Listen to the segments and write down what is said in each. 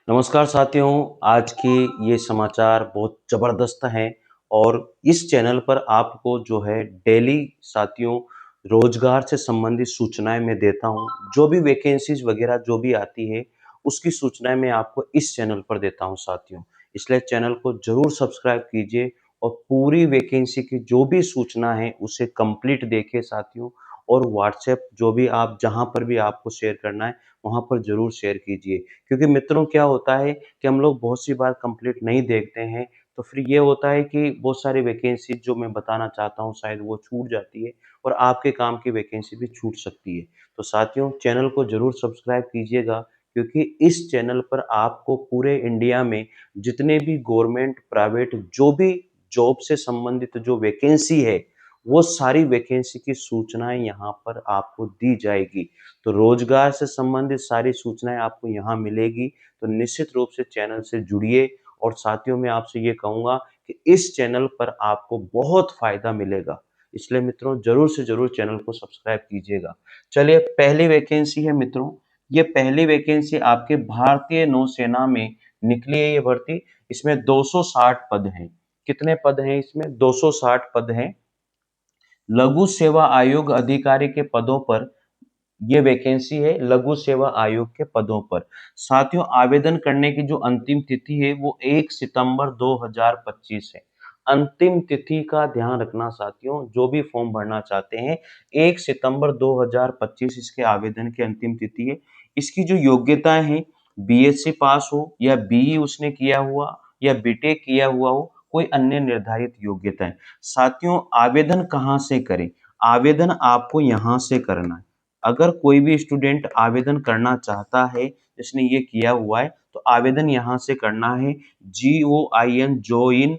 नमस्कार साथियों, आज की ये समाचार बहुत ज़बरदस्त हैं और इस चैनल पर आपको जो है डेली साथियों रोज़गार से संबंधित सूचनाएँ मैं देता हूँ। जो भी वैकेंसीज़ वग़ैरह जो भी आती है, उसकी सूचनाएँ मैं आपको इस चैनल पर देता हूँ साथियों। इसलिए चैनल को ज़रूर सब्सक्राइब कीजिए और पूरी वैकेंसी की जो भी सूचना है, उसे कंप्लीट देखिए साथियों। और व्हाट्सएप जो भी आप जहाँ पर भी आपको शेयर करना है, वहाँ पर ज़रूर शेयर कीजिए। क्योंकि मित्रों क्या होता है कि हम लोग बहुत सी बार कंप्लीट नहीं देखते हैं, तो फिर ये होता है कि बहुत सारी वैकेंसी जो मैं बताना चाहता हूँ शायद वो छूट जाती है और आपके काम की वैकेंसी भी छूट सकती है। तो साथियों चैनल को ज़रूर सब्सक्राइब कीजिएगा, क्योंकि इस चैनल पर आपको पूरे इंडिया में जितने भी गवर्नमेंट, प्राइवेट जो भी जॉब से संबंधित जो वैकेंसी है, वो सारी वैकेंसी की सूचनाएँ यहाँ पर आपको दी जाएगी। तो रोजगार से संबंधित सारी सूचनाएँ आपको यहाँ मिलेगी, तो निश्चित रूप से चैनल से जुड़िए। और साथियों मैं आपसे ये कहूँगा कि इस चैनल पर आपको बहुत फ़ायदा मिलेगा, इसलिए मित्रों ज़रूर से ज़रूर चैनल को सब्सक्राइब कीजिएगा। चलिए पहली वैकेंसी है मित्रों, ये पहली वैकेंसी आपके भारतीय नौसेना में निकली है ये भर्ती। इसमें 260 पद हैं। कितने पद हैं इसमें? 260 पद हैं। लघु सेवा आयोग अधिकारी के पदों पर ये वैकेंसी है, लघु सेवा आयोग के पदों पर। साथियों आवेदन करने की जो अंतिम तिथि है वो 1 सितंबर 2025 है। अंतिम तिथि का ध्यान रखना साथियों, जो भी फॉर्म भरना चाहते हैं 1 सितंबर 2025 इसके आवेदन की अंतिम तिथि है। इसकी जो योग्यताएं हैं, बीएससी पास हो या बीई उसने किया हुआ या बीटेक किया हुआ हो, कोई अन्य निर्धारित योग्यताएं। साथियों आवेदन कहाँ से करें? आवेदन आपको यहाँ से करना है। अगर कोई भी स्टूडेंट आवेदन करना चाहता है, जिसने ये किया हुआ है, तो आवेदन यहाँ से करना है। GOIN join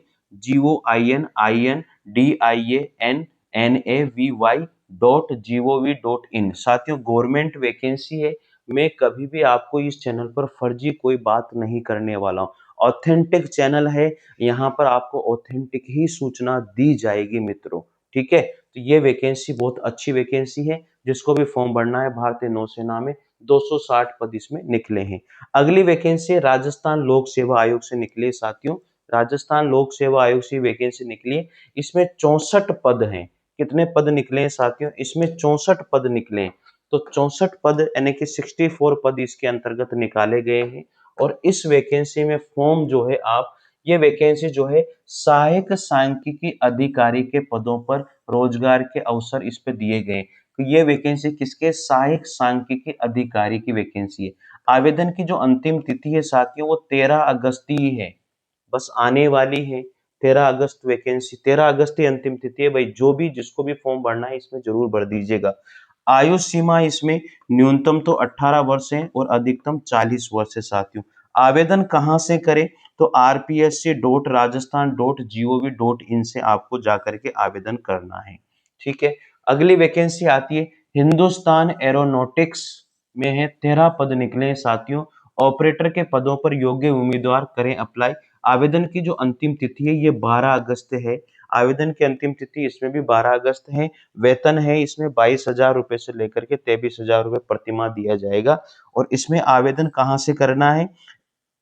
GOINDIANNAVY.gov.in। साथियों गवर्नमेंट वैकेंसी है। मैं कभी भी आपको इस चैनल पर फर्जी कोई बात नहीं करने वाला हूँ। ऑथेंटिक चैनल है, यहाँ पर आपको ऑथेंटिक ही सूचना दी जाएगी मित्रों। ठीक है, तो ये वैकेंसी बहुत अच्छी वैकेंसी है। जिसको भी फॉर्म भरना है भारतीय नौसेना में 260 पद इसमें निकले हैं। अगली वैकेंसी राजस्थान लोक सेवा आयोग से निकली है साथियों। राजस्थान लोक सेवा आयोग से वैकेंसी निकली है। इसमें 64 पद हैं। कितने पद निकले हैं साथियों? इसमें 64 पद निकले हैं। तो 64 पद यानी कि 64 पद इसके अंतर्गत निकाले गए हैं। और इस वैकेंसी में फॉर्म जो है आप, ये वैकेंसी जो है सहायक सांख्यिकी अधिकारी के पदों पर रोजगार के अवसर इस पे दिए गए। तो ये वैकेंसी किसके? सहायक सांख्यिकी अधिकारी की वैकेंसी है। आवेदन की जो अंतिम तिथि है साथियों वो 13 अगस्त ही है, बस आने वाली है। 13 अगस्त वैकेंसी, 13 अगस्त ही अंतिम तिथि है भाई। जो भी जिसको भी फॉर्म भरना है इसमें जरूर भर दीजिएगा। आयु सीमा इसमें न्यूनतम तो 18 वर्ष है और अधिकतम 40 वर्ष है साथियों। आवेदन कहाँ से करें? तो rpsc.rajasthan.gov.in से आपको जाकर के आवेदन करना है। ठीक है, अगली वैकेंसी आती है हिंदुस्तान एरोनॉटिक्स में है। 13 पद निकले हैं साथियों। ऑपरेटर के पदों पर योग्य उम्मीदवार करें अप्लाई। आवेदन की जो अंतिम तिथि है ये 12 अगस्त है। आवेदन की अंतिम तिथि इसमें भी 12 अगस्त है। वेतन है इसमें 22,000 रुपए से लेकर के 23,000 रुपए प्रतिमाह दिया जाएगा। और इसमें आवेदन कहाँ से करना है?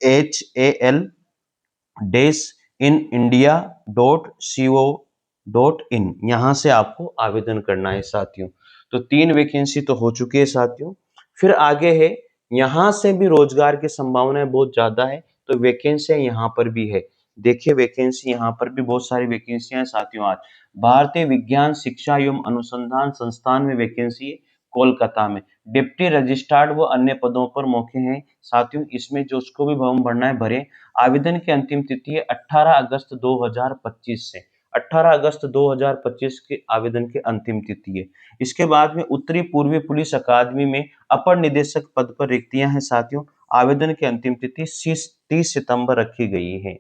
HAL-in-india.co.in यहाँ से आपको आवेदन करना है साथियों। तो 3 वैकेंसी तो हो चुकी है साथियों। फिर आगे है, यहाँ से भी रोजगार की संभावनाएं बहुत ज्यादा है, तो वैकेंसियां यहाँ पर भी है। देखिए वैकेंसी यहाँ पर भी बहुत सारी वैकेंसियां हैं साथियों। आज भारतीय विज्ञान शिक्षा एवं अनुसंधान संस्थान में वैकेंसी है कोलकाता में। डिप्टी रजिस्ट्रार्ड व अन्य पदों पर मौके हैं साथियों। इसमें जो उसको भी फॉर्म भरना है भरे। आवेदन की अंतिम तिथि है 18 अगस्त 2025 से। 18 अगस्त 2025 के आवेदन की अंतिम तिथि है। इसके बाद में उत्तरी पूर्वी पुलिस अकादमी में अपर निदेशक पद पर रिक्तियां हैं साथियों। आवेदन की अंतिम तिथि 30 सितंबर रखी गई है।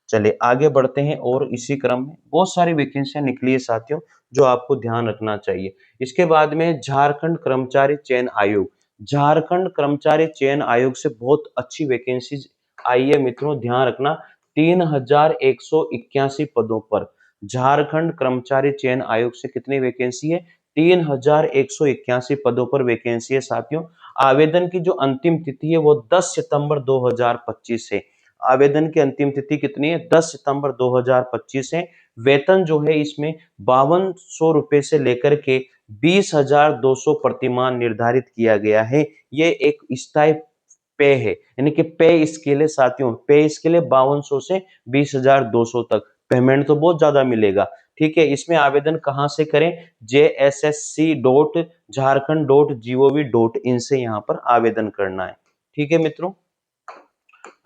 चलिए आगे बढ़ते हैं और इसी क्रम में बहुत सारी वैकेंसियां निकली है साथियों, जो आपको ध्यान रखना चाहिए। इसके बाद में झारखंड कर्मचारी चयन आयोग। झारखंड कर्मचारी चयन आयोग से बहुत अच्छी वैकेंसी आई है मित्रों, ध्यान रखना। 3,181 पदों पर झारखंड कर्मचारी चयन आयोग से कितनी वैकेंसी है? 3181 पदों पर वैकेंसी है साथियों। आवेदन की जो अंतिम तिथि है वो 10 सितंबर 2025 है। आवेदन की अंतिम तिथि कितनी है? 10 सितंबर 2025 है। वेतन जो है इसमें 5200 रुपए से लेकर के 20,200 प्रतिमाह निर्धारित किया गया है। ये एक स्थायी पे है, यानी कि पे स्केल है साथियों। पे स्केल है 5200 से 20,200 तक। पेमेंट तो बहुत ज्यादा मिलेगा। ठीक है, इसमें आवेदन कहां से करें? JSSC.Jharkhand.gov.in से यहाँ पर आवेदन करना है। ठीक है मित्रों,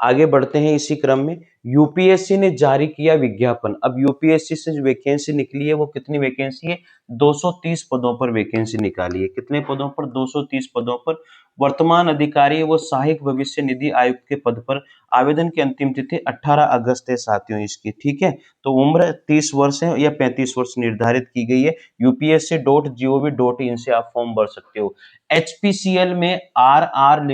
आगे बढ़ते हैं इसी क्रम में। यूपीएससी ने जारी किया विज्ञापन। अब यूपीएससी से जो वैकेंसी निकली है वो कितनी वैकेंसी है? 230 पदों पर वैकेंसी निकाली है। कितने पदों पर? 230 पदों पर। वर्तमान अधिकारी है वो सहायक भविष्य निधि आयुक्त के पद पर। आवेदन की अंतिम तिथि 18 अगस्त है साथियों इसकी। ठीक है, तो उम्र 30 वर्ष है या 35 वर्ष निर्धारित की गई है। upsc.gov.in से आप फॉर्म भर सकते हो। एचपीसीएल में आर आर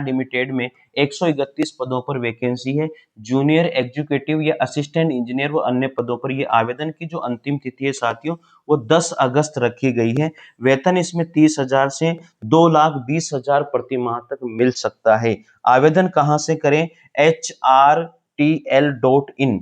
लिमिटेड में 131 पदों पर वैकेंसी है। जूनियर एग्जीक्यूटिव या असिस्टेंट इंजीनियर व अन्य पदों पर ये आवेदन की जो अंतिम तिथि है साथियों वो 10 अगस्त रखी गई है। वेतन इसमें 30,000 से 2,20,000 प्रति माह तक मिल सकता है। आवेदन कहां से करें? hrtl.in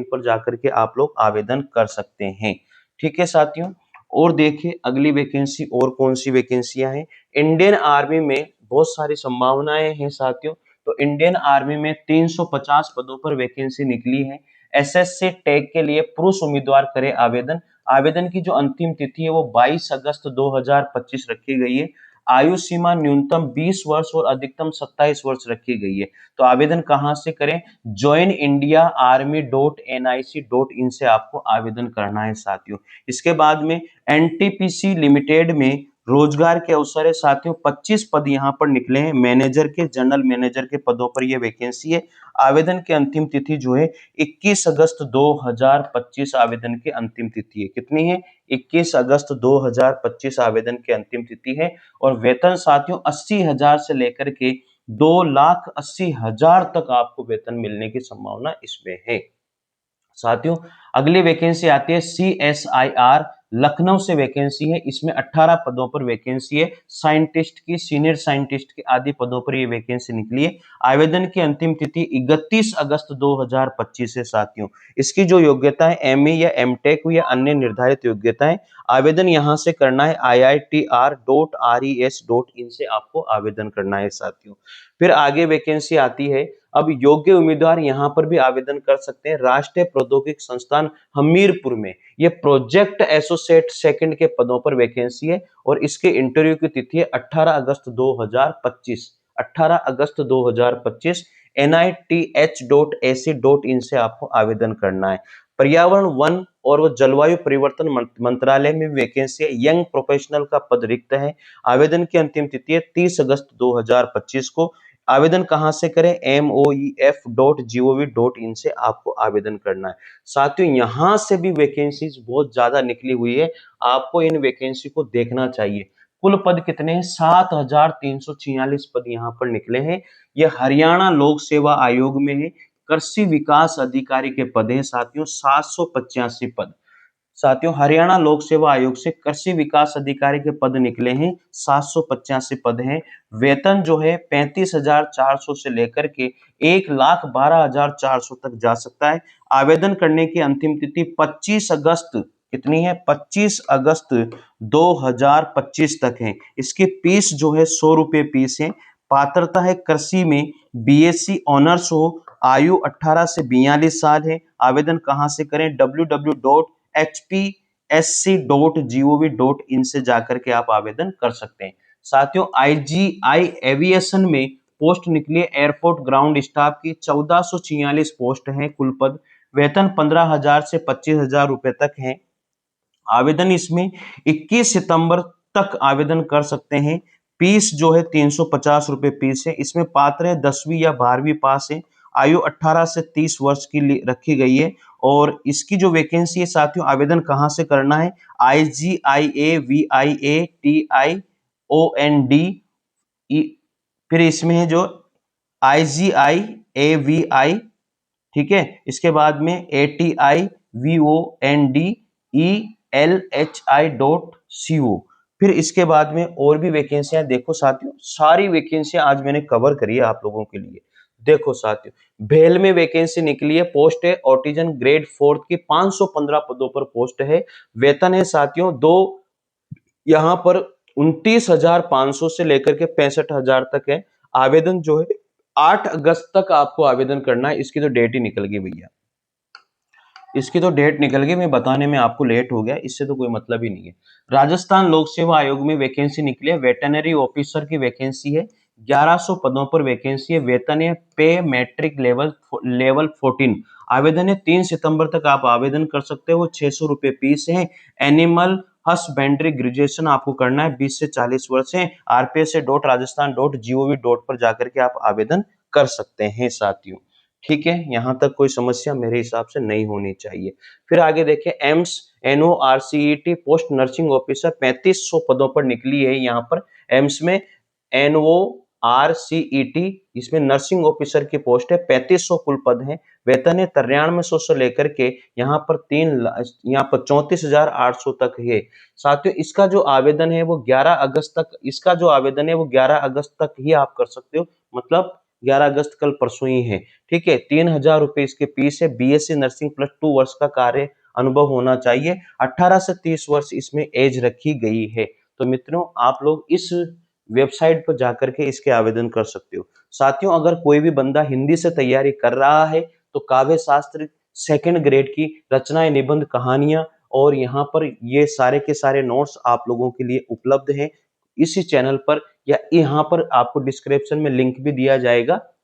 पर जाकर के आप लोग आवेदन कर सकते हैं। ठीक है साथियों, और देखिए अगली वैकेंसी और कौन सी वैकेंसियां हैं। इंडियन आर्मी में बहुत सारी संभावनाएं हैं साथियों। तो इंडियन आर्मी में 350 पदों पर वैकेंसी निकली है। एसएससी टैग के लिए पुरुष उम्मीदवार करें आवेदन। आवेदन की जो अंतिम तिथि है वो 22 अगस्त 2025 रखी गई है। आयु सीमा न्यूनतम 20 वर्ष और अधिकतम 27 वर्ष रखी गई है। तो आवेदन कहां से करें? joinindiaarmy.nic.in से आपको आवेदन करना है साथियों। इसके बाद में एनटीपीसी लिमिटेड में रोजगार के अवसर है साथियों। 25 पद यहाँ पर निकले हैं। मैनेजर के, जनरल मैनेजर के पदों पर यह वैकेंसी है। आवेदन की अंतिम तिथि जो है 21 अगस्त 2025 आवेदन की अंतिम तिथि है। कितनी है? 21 अगस्त 2025 आवेदन की अंतिम तिथि है। और वेतन साथियों 80,000 से लेकर के 2,80,000 तक आपको वेतन मिलने की संभावना इसमें है साथियों। अगली वैकेंसी आती है CSIR लखनऊ से वैकेंसी है। इसमें 18 पदों पर वैकेंसी है। साइंटिस्ट की, सीनियर साइंटिस्ट की आदि पदों पर यह वैकेंसी निकली है। आवेदन की अंतिम तिथि 31 अगस्त 2025 है साथियों। इसकी जो योग्यता है ME या MTech या अन्य निर्धारित योग्यताएं। आवेदन यहां से करना है iitr.res.in से आपको आवेदन करना है साथियों। फिर आगे वैकेंसी आती है। अब योग्य उम्मीदवार यहां पर भी आवेदन कर सकते हैं। राष्ट्रीय प्रौद्योगिक संस्थान हमीरपुर में ये प्रोजेक्ट एसोसिएट सेकंड के पदों पर वैकेंसी है। और इसके इंटरव्यू की तिथि है 18 अगस्त 2025। 18 अगस्त 2025 nith.ac.in से आपको आवेदन करना है। पर्यावरण, वन और जलवायु परिवर्तन मंत्रालय में वैकेंसी है। यंग प्रोफेशनल का पद रिक्त है। आवेदन की अंतिम तिथि है 30 अगस्त 2025 को। आवेदन कहां से करें? moef.gov.in से आपको आवेदन करना है साथियों। यहां से भी वैकेंसीज बहुत ज्यादा निकली हुई है। आपको इन वैकेंसी को देखना चाहिए। कुल पद कितने हैं? 7,346 पद यहां पर निकले हैं। ये हरियाणा लोक सेवा आयोग में है। कृषि विकास अधिकारी के पद हैं साथियों 785 पद। साथियों, हरियाणा लोक सेवा आयोग से कृषि विकास अधिकारी के पद निकले हैं 785 पद हैं। वेतन जो है 35,400 से लेकर के 1,12,400 तक जा सकता है। आवेदन करने की अंतिम तिथि 25 अगस्त, कितनी है? 25 अगस्त 2025 तक है। इसकी फीस जो है 100 रुपए फीस है। पात्रता है कृषि में बीएससी ऑनर्स हो। आयु 18 से 42 साल है। आवेदन कहां से करें? www.hpsc.gov.in से जाकर के आप आवेदन कर सकते हैं साथियों। आईजीआई एविएशन में पोस्ट निकली है एयरपोर्ट ग्राउंड स्टाफ की। 1446 पोस्ट है कुल पद। वेतन 15,000 से 25,000 रुपए तक है। आवेदन इसमें 21 सितंबर तक आवेदन कर सकते हैं। फीस जो है 350 रुपए फीस है। इसमें पात्र है 10वीं या 12वीं पास है। आयु 18 से 30 वर्ष की रखी गई है। और इसकी जो वैकेंसी है साथियों, आवेदन कहां से करना है? IGIAVIATIOND, फिर इसमें है जो IGIAVI, ठीक है। इसके बाद में ATIVONDEITION LHI.co। फिर इसके बाद में और भी वैकेंसियां देखो साथियों, सारी वैकेंसियां आज मैंने कवर करी है आप लोगों के लिए। देखो साथियों, भेल में वैकेंसी निकली है, पोस्ट है ऑटिजन ग्रेड 4 की, 515 पदों पर पोस्ट है। वेतन है साथियों दो, यहाँ पर 29,500 से लेकर के 65,000 तक है। आवेदन जो है 8 अगस्त तक आपको आवेदन करना है। इसकी तो डेट ही निकल गई भैया, इसकी तो डेट निकल गई, मैं बताने में आपको लेट हो गया, इससे तो कोई मतलब ही नहीं है। राजस्थान लोक सेवा आयोग में वैकेंसी निकली है, वेटनरी ऑफिसर की वैकेंसी है, 1100 पदों पर वैकेंसी है। वेतन है पे मैट्रिक लेवल लेवल 14। आवेदन है 3 सितंबर तक आप आवेदन कर सकते हो, 600 रुपए फीस है। एनिमल हस्बेंड्री ग्रेजुएशन आपको करना है, 20 से 40 वर्ष है। rpsa.rajasthan.gov. पर जाकर के आप आवेदन कर सकते हैं साथियों। ठीक है, यहां तक कोई समस्या मेरे हिसाब से नहीं होनी चाहिए। फिर आगे देखिए, AIIMS NORCET post nursing officer 3500 पदों पर निकली है। यहाँ पर एम्स में NORCET, इसमें नर्सिंग ऑफिसर की पोस्ट है, 3500 कुल पद है। वेतन है 9300 से लेकर के यहाँ पर 34,800 तक है साथियों। इसका जो आवेदन है वो 11 अगस्त तक, इसका जो आवेदन है वो 11 अगस्त तक ही आप कर सकते हो, मतलब 11 अगस्त कल परसों ही है। ठीक है, 3,000 रुपए इसके फीस है। BSc नर्सिंग +2 वर्ष का कार्य अनुभव होना चाहिए। 18 से 30 वर्ष इसमें एज रखी गई है। तो मित्रों, आप लोग इस वेबसाइट पर जाकर के इसके आवेदन कर सकते हो साथियों। अगर कोई भी बंदा हिंदी से तैयारी कर रहा है तो काव्य शास्त्र सेकंड ग्रेड की रचनाएं, निबंध, कहानियां और यहाँ पर ये सारे के सारे नोट्स आप लोगों के लिए उपलब्ध हैं इसी चैनल पर, या यहाँ पर आपको डिस्क्रिप्शन में लिंक भी दिया जाएगा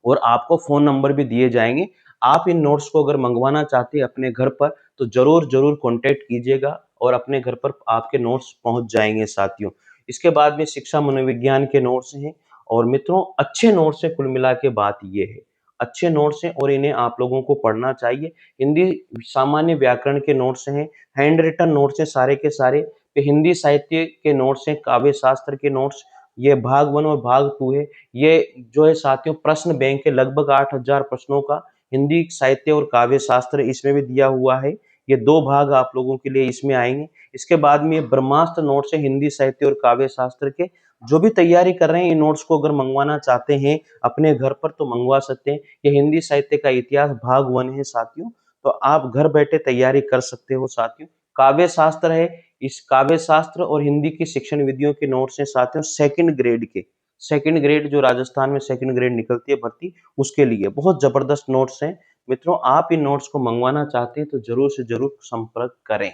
और आपको फोन नंबर भी दिए जाएंगे। आप इन नोट्स को अगर मंगवाना चाहते हैं अपने घर पर तो जरूर जरूर कांटेक्ट कीजिएगा और अपने घर पर आपके नोट्स पहुंच जाएंगे साथियों। इसके बाद में शिक्षा मनोविज्ञान के नोट्स हैं और मित्रों अच्छे नोट्स हैं। कुल मिला के बात ये है, अच्छे नोट्स हैं और इन्हें आप लोगों को पढ़ना चाहिए। हिंदी सामान्य व्याकरण के नोट्स हैं, हैंड रिटन नोट्स हैं सारे के सारे। हिंदी साहित्य के नोट्स हैं, काव्य शास्त्र के नोट्स, ये भाग 1 और भाग 2 है। ये जो है साथियों प्रश्न बैंक के लगभग 8,000 प्रश्नों का हिंदी साहित्य और काव्य शास्त्र इसमें भी दिया हुआ है। ये दो भाग आप लोगों के लिए इसमें आएंगे। इसके बाद में ये ब्रह्मास्त्र नोट्स है हिंदी साहित्य और काव्य शास्त्र के। जो भी तैयारी कर रहे हैं इन नोट्स को अगर मंगवाना चाहते हैं अपने घर पर तो मंगवा सकते हैं। ये हिंदी साहित्य का इतिहास भाग 1 है साथियों, तो आप घर बैठे तैयारी कर सकते हो साथियों। काव्य शास्त्र है, इस काव्य शास्त्र और हिंदी की शिक्षण विधियों के नोट्स हैं साथियों सेकंड ग्रेड के। सेकंड ग्रेड जो राजस्थान में सेकंड ग्रेड निकलती है भर्ती, उसके लिए बहुत जबरदस्त नोट्स हैं मित्रों। आप इन नोट्स को मंगवाना चाहते हैं तो जरूर से जरूर संपर्क करें।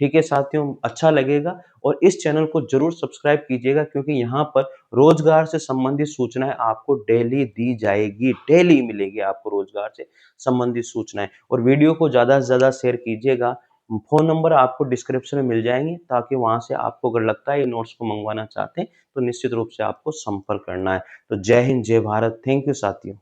ठीक है साथियों, अच्छा लगेगा और इस चैनल को जरूर सब्सक्राइब कीजिएगा क्योंकि यहाँ पर रोजगार से संबंधित सूचनाएं आपको डेली दी जाएगी, डेली मिलेगी आपको रोजगार से संबंधित सूचनाएं। और वीडियो को ज्यादा से ज्यादा शेयर कीजिएगा। फोन नंबर आपको डिस्क्रिप्शन में मिल जाएंगे ताकि वहां से आपको अगर लगता है ये नोट्स को मंगवाना चाहते हैं तो निश्चित रूप से आपको संपर्क करना है। तो जय हिंद, जय भारत, थैंक यू साथियों।